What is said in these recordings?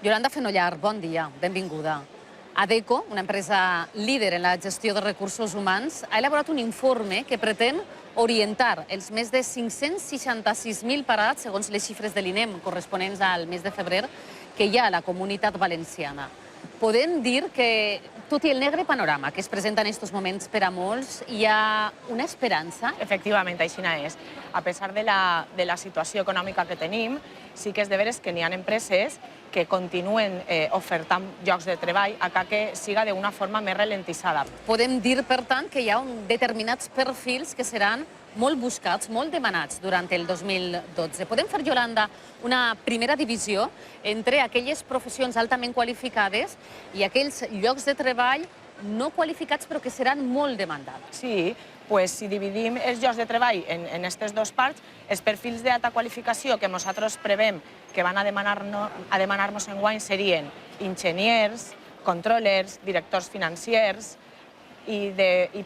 Yolanda Fenollar, bon dia, benvinguda. Adecco, una empresa líder en la gestió de recursos humans, ha elaborat un informe que pretén orientar els més de 566.000 parats, segons les xifres de l'INEM corresponents al mes de febrer, que hi ha a la Comunitat Valenciana. Podem dir que, tot i el negre panorama que es presenta en aquests moments per a molts, hi ha una esperança? Efectivament, així és. A pesar de la situació econòmica que tenim, sí que és de veres que n'hi ha empreses que continuen ofertant llocs de treball a que siga d'una forma més ralentitzada. Podem dir, per tant, que hi ha determinats perfils que seran molt buscats, molt demanats durant el 2012. Podem fer, Yolanda, una primera divisió entre aquelles professions altament qualificades i aquells llocs de treball no qualificats però que seran molt demandats. Sí, doncs si dividim els llocs de treball en aquestes dues parts, els perfils d'alta qualificació que nosaltres prevem que van a demanar-nos enguany serien enginyers, controllers, directors financiers, i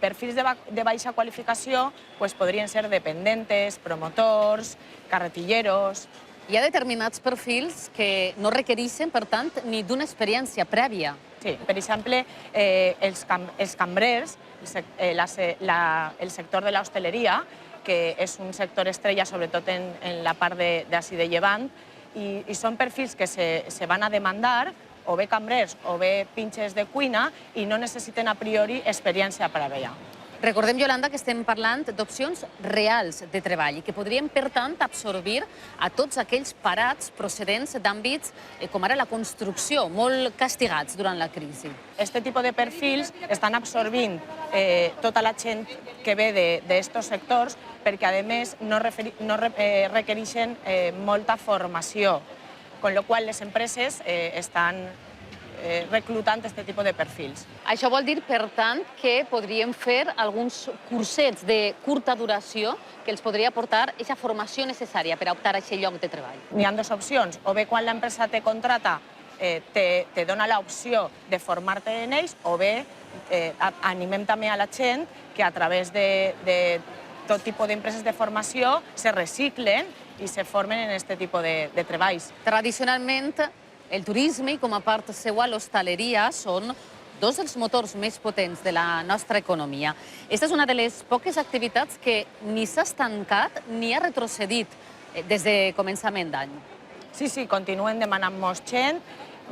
perfils de baixa qualificació podrien ser dependentes, promotors, carretilleros. Hi ha determinats perfils que no requereixen, per tant, ni d'una experiència prèvia. Sí, per exemple, els cambrers, el sector de l'hostaleria, que és un sector estrella sobretot en la part d'ací de Llevant, i són perfils que se van a demandar, o bé cambrers o bé pinxes de cuina, i no necessiten a priori experiència prèvia. Recordem, Yolanda, que estem parlant d'opcions reals de treball i que podrien, per tant, absorbir a tots aquells parats procedents d'àmbits com ara la construcció, molt castigats durant la crisi. Aquest tipus de perfils estan absorbint tota la gent que ve d'aquests sectors perquè, a més, no requereixen molta formació, con lo qual les empreses estan reclutant aquest tipus de perfils. Això vol dir, per tant, que podríem fer alguns cursets de curta duració que els podria aportar aquesta formació necessària per a optar a aquest lloc de treball. N'hi ha dues opcions. O bé quan l'empresa te contrata te dona l'opció de formar-te en ells, o bé animem també a la gent que a través de tot tipus d'empreses de formació se reciclen i se formen en aquest tipus de treballs. Tradicionalment, el turisme i com a part seua l'hostaleria són dos dels motors més potents de la nostra economia. Aquesta és una de les poques activitats que ni s'ha estancat ni ha retrocedit des de començament d'any. Sí, continuen demanant-nos gent,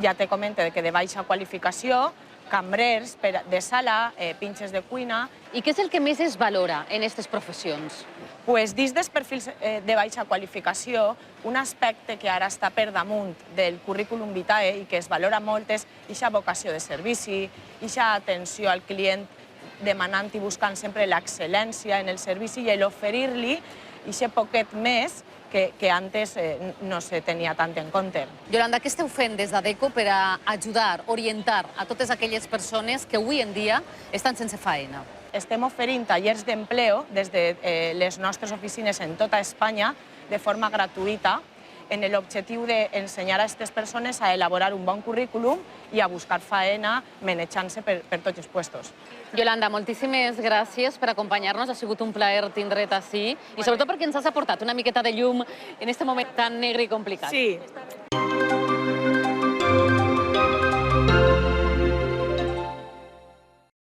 ja te comento que de baixa qualificació, cambrers de sala, pinxes de cuina. I què és el que més es valora en aquestes professions? Dins dels perfils de baixa qualificació, un aspecte que ara està per damunt del currículum vitae i que es valora molt és aquesta vocació de servici, aquesta atenció al client demanant i buscant sempre l'excel·lència en el servici i l'oferir-li aquest poquet més que antes no se tenia tant en compte. Yolanda, què esteu fent des d'Adecco per a ajudar, orientar a totes aquelles persones que avui en dia estan sense feina? Estem oferint tallers d'empleo des de les nostres oficines en tota Espanya de forma gratuïta en l'objectiu d'ensenyar a aquestes persones a elaborar un bon currículum i a buscar feina manejant-se per tots els puestos. Yolanda, moltíssimes gràcies per acompanyar-nos. Ha sigut un plaer tindre't ací i sobretot perquè ens has aportat una miqueta de llum en aquest moment tan negre i complicat. Sí.